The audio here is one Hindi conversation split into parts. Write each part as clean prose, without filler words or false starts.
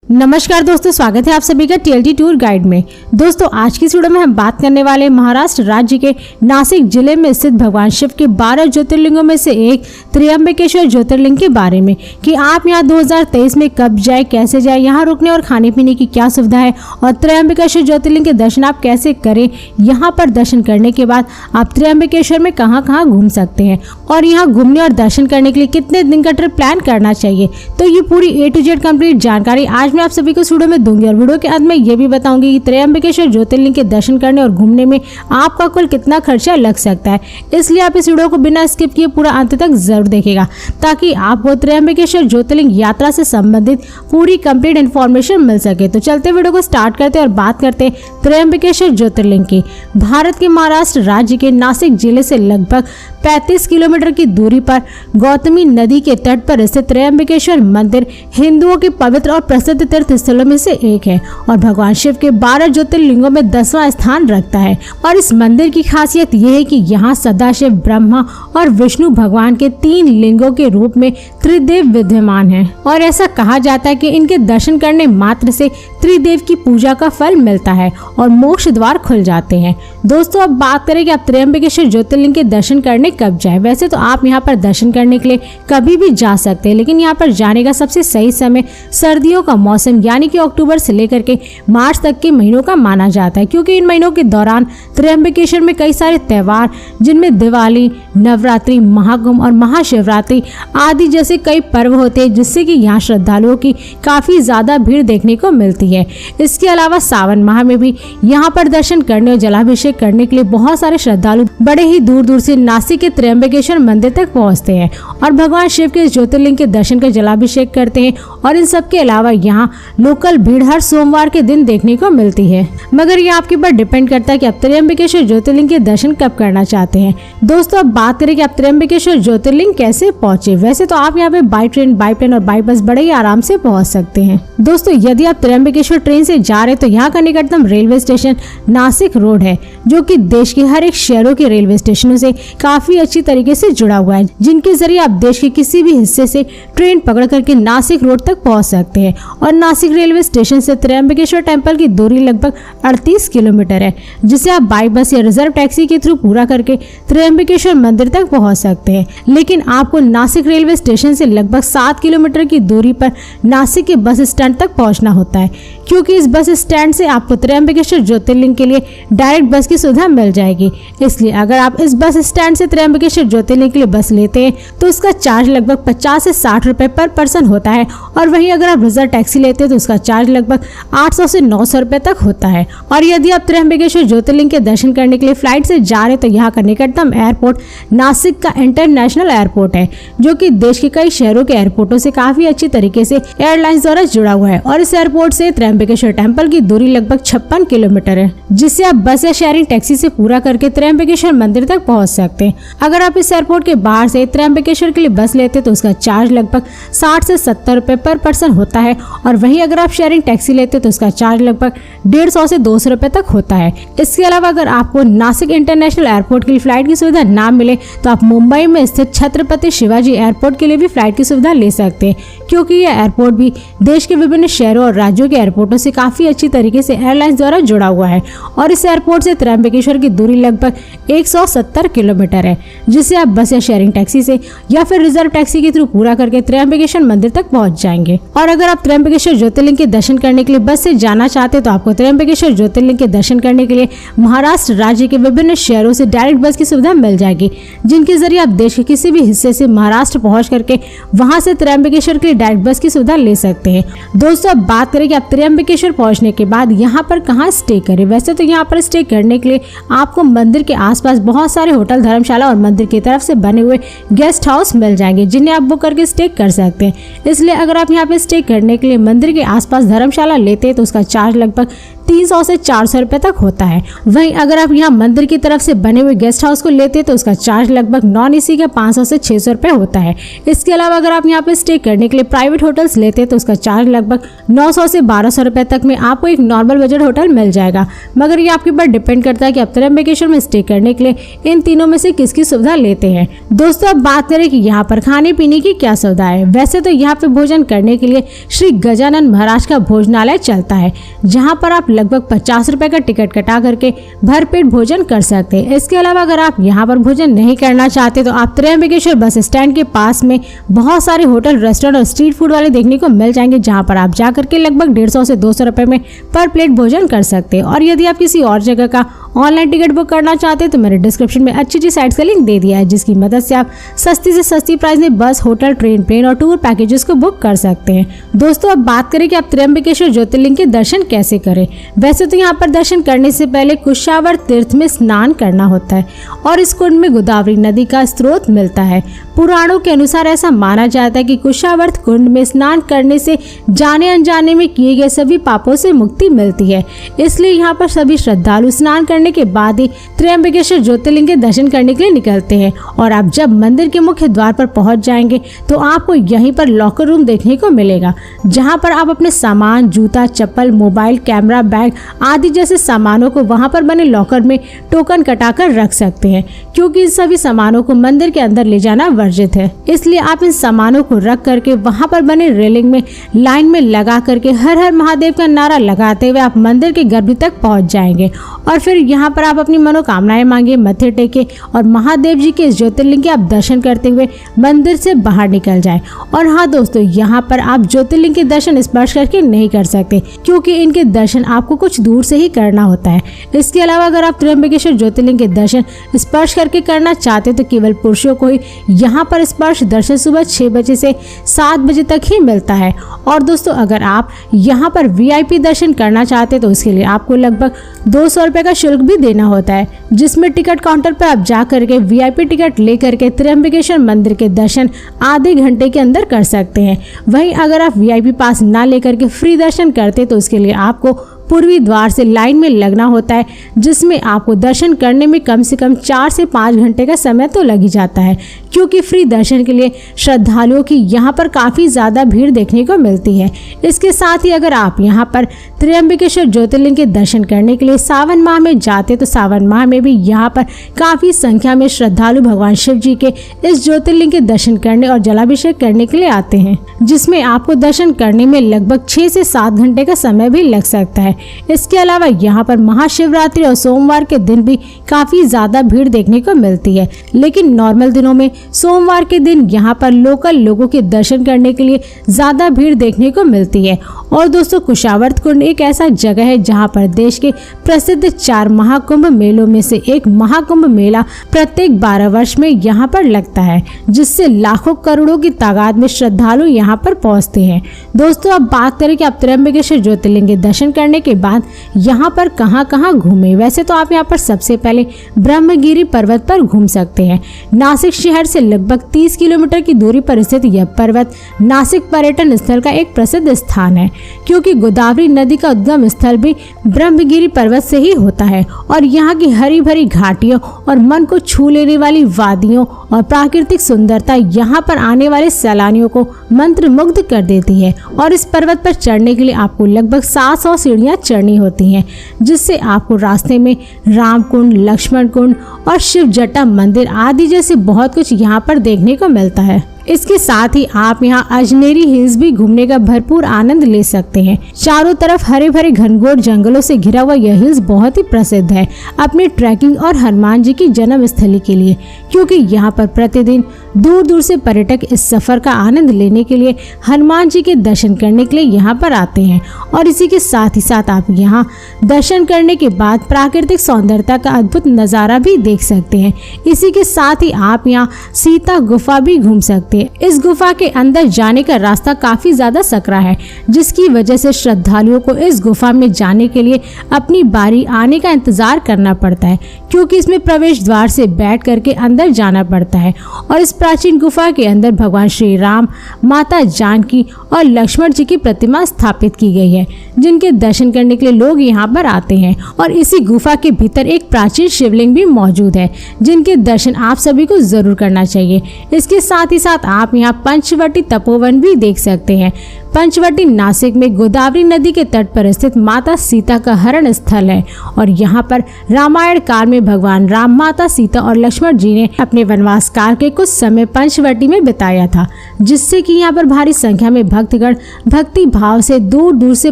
नमस्कार दोस्तों, स्वागत है आप सभी का TLT टूर गाइड में। दोस्तों आज की इस वीडियो में हम बात करने वाले महाराष्ट्र राज्य के नासिक जिले में स्थित भगवान शिव के 12 ज्योतिर्लिंगों में से एक त्र्यंबकेश्वर ज्योतिर्लिंग के बारे में कि आप यहां 2023 में कब जाए, कैसे जाए, यहां रुकने और खाने पीने की क्या सुविधा है और त्र्यंबकेश्वर ज्योतिर्लिंग के दर्शन आप कैसे करें। यहाँ पर दर्शन करने के बाद आप त्र्यंबकेश्वर में कहाँ घूम सकते हैं और यहाँ घूमने और दर्शन करने के लिए कितने दिन का ट्रिप प्लान करना चाहिए। तो ये पूरी A to Z कंप्लीट जानकारी आज मैं आप सभी को इस वीडियो में दूंगी और वीडियो के अंत में ये भी बताऊंगी कि त्र्यंबकेश्वर ज्योतिर्लिंग के दर्शन करने और घूमने में आपका कुल कितना खर्चा लग सकता है। इसलिए आप इस वीडियो को बिना स्किप किए पूरा अंत तक जरूर देखिएगा ताकि आपको त्र्यंबकेश्वर ज्योतिर्लिंग यात्रा से संबंधित पूरी कंप्लीट इन्फॉर्मेशन मिल सके। तो चलते वीडियो को स्टार्ट करते हैं और बात करते हैं त्र्यंबकेश्वर ज्योतिर्लिंग की। भारत के महाराष्ट्र राज्य के नासिक जिले से लगभग 35 किलोमीटर की दूरी पर गौतमी नदी के तट पर स्थित त्र्यंबकेश्वर मंदिर हिंदुओं के पवित्र और प्रसिद्ध तीर्थ स्थलों में से एक है और भगवान शिव के 12 ज्योतिर्लिंगों में 10वां स्थान रखता है। और इस मंदिर की खासियत यह है कि यहाँ सदाशिव, ब्रह्मा और विष्णु भगवान के 3 लिंगों के रूप में त्रिदेव विद्यमान है और ऐसा कहा जाता है कि इनके दर्शन करने मात्र से त्रिदेव की पूजा का फल मिलता है और मोक्ष द्वार खुल जाते हैं। दोस्तों अब बात करें कि आप त्र्यंबकेश्वर ज्योतिर्लिंग के दर्शन करने कब जाए। वैसे तो आप यहाँ पर दर्शन करने के लिए कभी भी जा सकते हैं, लेकिन यहाँ पर जाने का सबसे सही समय सर्दियों का मौसम यानी कि अक्टूबर से लेकर के मार्च तक के महीनों का माना जाता है, क्योंकि इन महीनों के दौरान त्र्यंबकेश्वर में कई सारे त्योहार जिनमें दिवाली, नवरात्रि, महाकुंभ और महाशिवरात्रि आदि जैसे कई पर्व होते हैं, जिससे कि यहाँ श्रद्धालुओं की काफी ज्यादा भीड़ देखने को मिलती है। इसके अलावा सावन माह में भी यहाँ पर दर्शन करने और जलाभिषेक करने के लिए बहुत सारे श्रद्धालु बड़े ही दूर दूर से नासिक के त्र्यंबकेश्वर मंदिर तक पहुँचते हैं और भगवान शिव के ज्योतिर्लिंग के दर्शन कर जलाभिषेक करते हैं। और इन सब के अलावा यहाँ लोकल भीड़ हर सोमवार के दिन देखने को मिलती है, मगर ये आपके ऊपर डिपेंड करता है कि आप त्र्यंबकेश्वर ज्योतिर्लिंग के दर्शन कब करना चाहते हैं। दोस्तों अब बात करें कि आप त्र्यंबकेश्वर ज्योतिर्लिंग कैसे पहुंचे। वैसे तो आप यहाँ पे बाई ट्रेन, बाई प्लेन और बाई बस बड़े ही आराम से पहुंच सकते हैं। दोस्तों यदि आप त्र्यंबकेश्वर ट्रेन से जा रहे हैं तो यहाँ का निकटतम रेलवे स्टेशन नासिक रोड है, जो कि देश के हर एक शहरों के रेलवे स्टेशनों से काफी अच्छी तरीके से जुड़ा हुआ है, जिनके जरिए आप देश के किसी भी हिस्से से ट्रेन पकड़ करके नासिक रोड तक पहुंच सकते हैं। और नासिक रेलवे स्टेशन से त्र्यंबकेश्वर टेम्पल की दूरी लगभग 38 किलोमीटर है, जिसे आप बाई बस या रिजर्व टैक्सी के थ्रू पूरा करके त्र्यंबकेश्वर मंदिर तक पहुंच सकते हैं। लेकिन आपको नासिक रेलवे स्टेशन से लगभग 7 किलोमीटर की दूरी पर नासिक के बस स्टैंड तक पहुंचना होता है, क्योंकि इस बस स्टैंड से आपको त्र्यंबकेश्वर ज्योतिर्लिंग के लिए डायरेक्ट बस की सुविधा मिल जाएगी। इसलिए अगर आप इस बस स्टैंड से त्र्यंबकेश्वर ज्योतिर्लिंग के लिए बस लेते हैं तो उसका चार्ज लगभग 50 से 60 रुपए पर पर्सन होता है, और वहीं अगर आप रिजर्व टैक्सी लेते हैं तो उसका चार्ज लगभग 800 से 900 रुपए तक होता है। और यदि आप त्र्यंबकेश्वर ज्योतिर्लिंग के दर्शन करने के लिए फ्लाइट से जा रहे हैं तो यहाँ का निकटतम एयरपोर्ट नासिक का इंटरनेशनल एयरपोर्ट है, जो कि देश के कई शहरों के एयरपोर्टों से काफी अच्छी तरीके से एयरलाइंस द्वारा जुड़ा हुआ है। और इस एयरपोर्ट से त्र्यंबकेश्वर टेम्पल की दूरी लगभग 56 किलोमीटर है, जिससे आप बस या शेयरिंग टैक्सी से पूरा करके त्र्यंबकेश्वर मंदिर तक पहुंच सकते हैं। अगर आप इस एयरपोर्ट के बाहर से त्र्यंबकेश्वर के लिए बस लेते तो उसका चार्ज लगभग 60 से 70 रुपए पर पर्सन होता है, और वहीं अगर आप शेयरिंग टैक्सी लेते तो उसका चार्ज लगभग 150 से 200 रुपए तक होता है। इसके अलावा अगर आपको नासिक इंटरनेशनल एयरपोर्ट के लिए फ्लाइट की सुविधा ना मिले तो आप मुंबई में स्थित छत्रपति शिवाजी एयरपोर्ट के लिए भी फ्लाइट की सुविधा ले सकते हैं, क्योंकि यह एयरपोर्ट भी देश के विभिन्न शहरों और राज्यों के एयरपोर्टों से काफी अच्छी तरीके से एयरलाइंस द्वारा जुड़ा हुआ है। और इस एयरपोर्ट से त्र्यंबकेश्वर की दूरी लगभग 170 किलोमीटर है, जिसे आप बस या शेयरिंग टैक्सी से या फिर रिजर्व टैक्सी के थ्रू पूरा करके त्र्यंबकेश्वर मंदिर तक पहुंच जाएंगे। और अगर आप त्र्यंबकेश्वर ज्योतिर्लिंग के दर्शन करने के लिए बस से जाना चाहते तो आपको त्र्यंबकेश्वर ज्योतिर्लिंग के दर्शन करने के लिए महाराष्ट्र राज्य के विभिन्न शहरों से डायरेक्ट बस की सुविधा मिल जाएगी, जिनके जरिए आप देश के किसी भी हिस्से से महाराष्ट्र पहुंच करके वहां से त्र्यंबकेश्वर के लिए डायरेक्ट बस की सुविधा ले सकते हैं। दोस्तों अब बात करें कि आप त्र्यंबकेश्वर पहुंचने के बाद यहाँ पर कहाँ स्टे करें। वैसे तो यहाँ पर स्टे करने के लिए आपको मंदिर के आसपास बहुत सारे होटल, धर्मशाला और मंदिर की तरफ से बने हुए गेस्ट हाउस मिल जाएंगे, जिन्हें आप बुक करके स्टे कर सकते हैं। इसलिए अगर आप यहाँ पे स्टे करने के लिए मंदिर के आसपास धर्मशाला लेते हैं तो उसका चार्ज लगभग 300 से 400 रुपए तक होता है। वहीं अगर आप यहाँ मंदिर की तरफ से बने हुए गेस्ट हाउस को लेते हैं तो उसका चार्ज लगभग नॉन एसी का 500 से 600 रुपए होता है। इसके अलावा अगर आप यहाँ पे स्टे करने के लिए प्राइवेट होटल्स लेते हैं तो उसका चार्ज लगभग 900 से 1200 रुपए तक में आपको एक नॉर्मल बजट होटल मिल जाएगा। मगर ये आपके ऊपर डिपेंड करता है कि आप त्र्यंबकेश्वर में स्टे करने के लिए इन तीनों में से किसकी सुविधा लेते हैं। दोस्तों अब बात करें कि यहाँ पर खाने पीने की क्या सुविधा है। वैसे तो यहाँ पे भोजन करने के लिए श्री गजानन महाराज का भोजनालय चलता है, जहाँ पर आप लगभग 50 रुपए का टिकट कटा करके भरपेट भोजन कर सकते हैं। इसके अलावा अगर आप यहाँ पर भोजन नहीं करना चाहते तो आप त्र्यंबकेश्वर बस स्टैंड के पास में बहुत सारे होटल, रेस्टोरेंट और स्ट्रीट फूड वाले देखने को मिल जाएंगे, जहाँ पर आप जा करके लगभग 150 से 200 रुपए में पर प्लेट भोजन कर सकते हैं। और यदि आप किसी और जगह का ऑनलाइन टिकट बुक करना चाहते हैं तो मैंने डिस्क्रिप्शन में अच्छी साइट्स का लिंक दे दिया है, जिसकी मदद से आप सस्ती से सस्ती प्राइस में बस, होटल, ट्रेन, प्लेन और टूर पैकेजेस को बुक कर सकते हैं। दोस्तों अब बात करें कि आप त्र्यंबकेश्वर ज्योतिर्लिंग के दर्शन कैसे करें। वैसे तो यहाँ पर दर्शन करने से पहले कुशावर्त तीर्थ में स्नान करना होता है और इस कुंड में गोदावरी नदी का स्रोत मिलता है। पुराणों के अनुसार ऐसा माना जाता है कि कुशावर्त कुंड में स्नान करने से जाने अनजाने में किए गए सभी पापों से मुक्ति मिलती है। इसलिए यहाँ पर सभी श्रद्धालु स्नान करने के बाद ही त्र्यंबकेश्वर ज्योतिर्लिंग के दर्शन करने के लिए निकलते हैं। और आप जब मंदिर के मुख्य द्वार पर पहुंच जाएंगे तो आपको यहीं पर लॉकर रूम देखने को मिलेगा, जहां पर आप अपने सामान, जूता, चप्पल, मोबाइल, कैमरा, बैग आदि जैसे सामानों को वहां पर बने लॉकर में टोकन कटाकर रख सकते हैं, क्योंकि इन सभी सामानों को मंदिर के अंदर ले जाना वर्जित है। इसलिए आप इन सामानों को रख करके वहां पर बने रेलिंग में लाइन में लगा करके हर हर महादेव का नारा लगाते हुए आप मंदिर के गर्भ तक पहुंच जाएंगे। और फिर यहाँ पर आप अपनी मनोकामनाएं मांगे, मत्थे टेके और महादेव जी के इस ज्योतिर्लिंग के आप दर्शन करते हुए मंदिर से बाहर निकल जाएं। और हाँ दोस्तों, यहाँ पर आप ज्योतिर्लिंग के दर्शन स्पर्श करके नहीं कर सकते, क्योंकि इनके दर्शन आपको कुछ दूर से ही करना होता है। इसके अलावा अगर आप त्र्यंबकेश्वर ज्योतिर्लिंग के दर्शन स्पर्श करके करना चाहते तो केवल पुरुषों को ही यहाँ पर स्पर्श दर्शन सुबह 6 बजे से 7 बजे तक ही मिलता है। और दोस्तों अगर आप यहाँ पर VIP दर्शन करना चाहते तो उसके लिए आपको लगभग 200 रुपए का शुल्क भी देना होता है, जिसमें टिकट काउंटर पर आप जा करके VIP टिकट ले करके त्र्यंबकेश्वर मंदिर के दर्शन आधे घंटे के अंदर कर सकते हैं। वहीं अगर आप VIP पास ना लेकर के फ्री दर्शन करते तो उसके लिए आपको पूर्वी द्वार से लाइन में लगना होता है, जिसमें आपको दर्शन करने में कम से कम 4 से 5 घंटे का समय तो लग ही जाता है, क्योंकि फ्री दर्शन के लिए श्रद्धालुओं की यहाँ पर काफ़ी ज़्यादा भीड़ देखने को मिलती है। इसके साथ ही अगर आप यहाँ पर त्र्यंबकेश्वर ज्योतिर्लिंग के दर्शन करने के लिए सावन माह में जाते तो सावन माह में भी यहाँ पर काफ़ी संख्या में श्रद्धालु भगवान शिव जी के इस ज्योतिर्लिंग के दर्शन करने और जलाभिषेक करने के लिए आते हैं, जिसमें आपको दर्शन करने में लगभग 6 से 7 घंटे का समय भी लग सकता है। इसके अलावा यहाँ पर महाशिवरात्रि और सोमवार के दिन भी काफी ज्यादा भीड़ देखने को मिलती है, लेकिन नॉर्मल दिनों में सोमवार के दिन यहाँ पर लोकल लोगों के दर्शन करने के लिए ज्यादा भीड़ देखने को मिलती है। और दोस्तों कुशावर्त कुंड एक ऐसा जगह है जहाँ पर देश के प्रसिद्ध 4 महाकुंभ मेलों में से एक महाकुंभ मेला प्रत्येक 12 वर्ष में यहाँ पर लगता है, जिससे लाखों करोड़ों की तादाद में श्रद्धालु यहाँ पर पहुँचते हैं। दोस्तों अब बात करें कि आप त्र्यंबकेश्वर ज्योतिर्लिंग के दर्शन करने के बाद यहाँ पर कहाँ घूमे। वैसे तो आप यहाँ पर सबसे पहले ब्रह्मगिरी पर्वत पर घूम सकते हैं। नासिक शहर से लगभग 30 किलोमीटर की दूरी पर स्थित यह पर्वत नासिक पर्यटन स्थल का एक प्रसिद्ध स्थान है, क्योंकि गोदावरी नदी का उद्गम स्थल भी ब्रह्मगिरी पर्वत से ही होता है। और यहाँ की हरी भरी घाटियों और मन को छू लेने वाली वादियों और प्राकृतिक सुंदरता यहाँ पर आने वाले सैलानियों को मंत्र मुग्ध कर देती है। और इस पर्वत पर चढ़ने के लिए आपको लगभग 700 सीढ़ियाँ चढ़नी होती हैं, जिससे आपको रास्ते में राम कुंड, लक्ष्मण कुंड और शिव जटा मंदिर आदि जैसे बहुत कुछ यहाँ पर देखने को मिलता है। इसके साथ ही आप यहाँ अजनेरी हिल्स भी घूमने का भरपूर आनंद ले सकते हैं। चारों तरफ हरे भरे घनघोर जंगलों से घिरा हुआ यह हिल्स बहुत ही प्रसिद्ध है अपने ट्रैकिंग और हनुमान जी की जन्म स्थली के लिए, क्योंकि यहाँ पर प्रतिदिन दूर दूर से पर्यटक इस सफर का आनंद लेने के लिए हनुमान जी के दर्शन करने के लिए यहाँ पर आते हैं। और इसी के साथ ही साथ आप यहाँ दर्शन करने के बाद प्राकृतिक सौंदर्यता का अद्भुत नज़ारा भी देख सकते हैं। इसी के साथ ही आप यहाँ सीता गुफा भी घूम सकते हैं, सकते हैं। इस गुफा के अंदर जाने का रास्ता काफी ज्यादा सकरा है, जिसकी वजह से श्रद्धालुओं को इस गुफा में जाने के लिए अपनी बारी आने का इंतजार करना पड़ता है, क्योंकि इसमें प्रवेश द्वार से बैठ करके अंदर जाना पड़ता है। और इस प्राचीन गुफा के अंदर भगवान श्री राम, माता जानकी और लक्ष्मण जी की प्रतिमा स्थापित की गई है, जिनके दर्शन करने के लिए लोग यहाँ पर आते हैं। और इसी गुफा के भीतर एक प्राचीन शिवलिंग भी मौजूद है, जिनके दर्शन आप सभी को जरूर करना चाहिए। इसके साथ ही साथ आप यहाँ पंचवटी तपोवन भी देख सकते हैं। पंचवटी नासिक में गोदावरी नदी के तट पर स्थित माता सीता का हरण स्थल है और यहाँ पर रामायण काल में भगवान राम, माता सीता और लक्ष्मण जी ने अपने वनवास काल के कुछ समय पंचवटी में बिताया था, जिससे कि यहाँ पर भारी संख्या में भक्तगण भक्ति भाव से दूर दूर से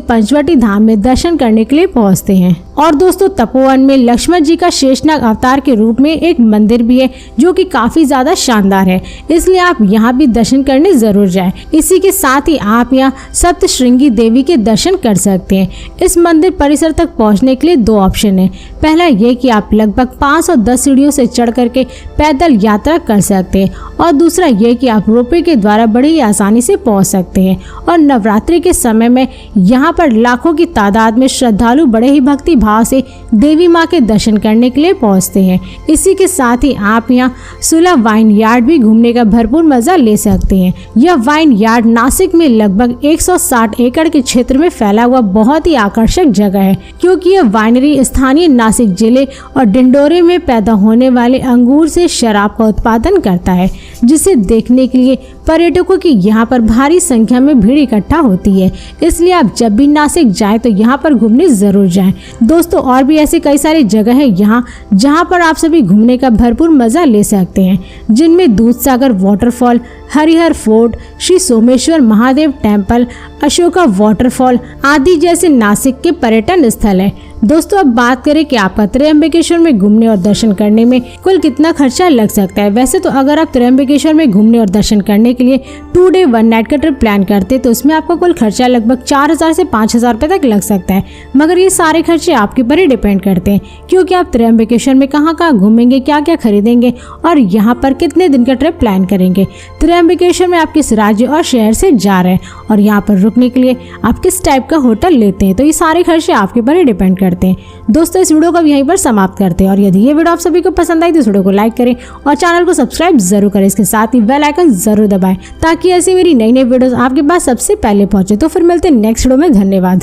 पंचवटी धाम में दर्शन करने के लिए पहुँचते हैं। और दोस्तों, तपोवन में लक्ष्मण जी का शेषनाग अवतार के रूप में एक मंदिर भी है, जो कि काफी ज्यादा शानदार है, इसलिए आप यहाँ भी दर्शन करने जरूर जाएं। इसी के साथ ही आप यहाँ सप्तश्रृंगी देवी के दर्शन कर सकते हैं। इस मंदिर परिसर तक पहुँचने के लिए दो ऑप्शन है। पहला ये कि आप लगभग 510 सीढ़ियों से चढ़ करके पैदल यात्रा कर सकते हैं, और दूसरा ये कि आप रोपवे के द्वारा बड़ी ही आसानी से पहुँच सकते हैं। और नवरात्रि के समय में यहाँ पर लाखों की तादाद में श्रद्धालु बड़े ही भक्ति भाव से देवी माँ के दर्शन करने के लिए पहुँचते हैं। इसी के साथ ही आप यहाँ सुलभ वाइन यार्ड भी घूमने का भरपूर मजा ले सकते हैं। यह वाइन यार्ड नासिक में लगभग 160 एकड़ के क्षेत्र में फैला हुआ बहुत ही आकर्षक जगह है, क्योंकि यह वाइनरी स्थानीय नासिक जिले और डिंडोरे में पैदा होने वाले अंगूर से शराब का उत्पादन करता है, जिसे देखने के लिए पर्यटकों की यहाँ पर भारी संख्या में भीड़ इकट्ठा होती है। इसलिए आप जब भी नासिक जाएं तो यहाँ पर घूमने जरूर जाएं। दोस्तों, और भी ऐसे कई सारी जगह है यहाँ जहाँ पर आप सभी घूमने का भरपूर मजा ले सकते हैं, जिनमें Dudhsagar waterfall, Harihar fort, Shri Someshwar Mahadev temple, Ashoka waterfall आदि जैसे नासिक के पर्यटन स्थल है। दोस्तों, अब बात करें कि आपका त्र्यंबकेश्वर में घूमने और दर्शन करने में कुल कितना खर्चा लग सकता है। वैसे तो अगर आप त्र्यंबकेश्वर में घूमने और दर्शन करने के लिए 2 डे 1 नाइट का ट्रिप प्लान करते तो उसमें आपका कुल खर्चा लगभग 4000 से 5000 रुपए तक लग सकता है। मगर ये सारे खर्चे आपके ऊपर ही डिपेंड करते हैं, क्योंकि आप त्र्यंबकेश्वर में कहाँ कहाँ घूमेंगे, क्या क्या खरीदेंगे और यहाँ पर कितने दिन का ट्रिप प्लान करेंगे। त्र्यंबकेश्वर में आप किस राज्य और शहर से जा रहे हैं और यहाँ पर रुकने के लिए आप किस टाइप का होटल लेते हैं, तो ये सारे खर्चे आपके ऊपर ही डिपेंड करते हैं। दोस्तों, इस वीडियो को अब यहीं पर समाप्त करते हैं, और यदि ये वीडियो आप सभी को पसंद आई तो इस वीडियो को लाइक करें और चैनल को सब्सक्राइब जरूर करें। इसके साथ ही बेल आइकन जरूर दबाएं, ताकि ऐसी मेरी नई नई वीडियोस आपके पास सबसे पहले पहुंचे। तो फिर मिलते हैं नेक्स्ट वीडियो में। धन्यवाद।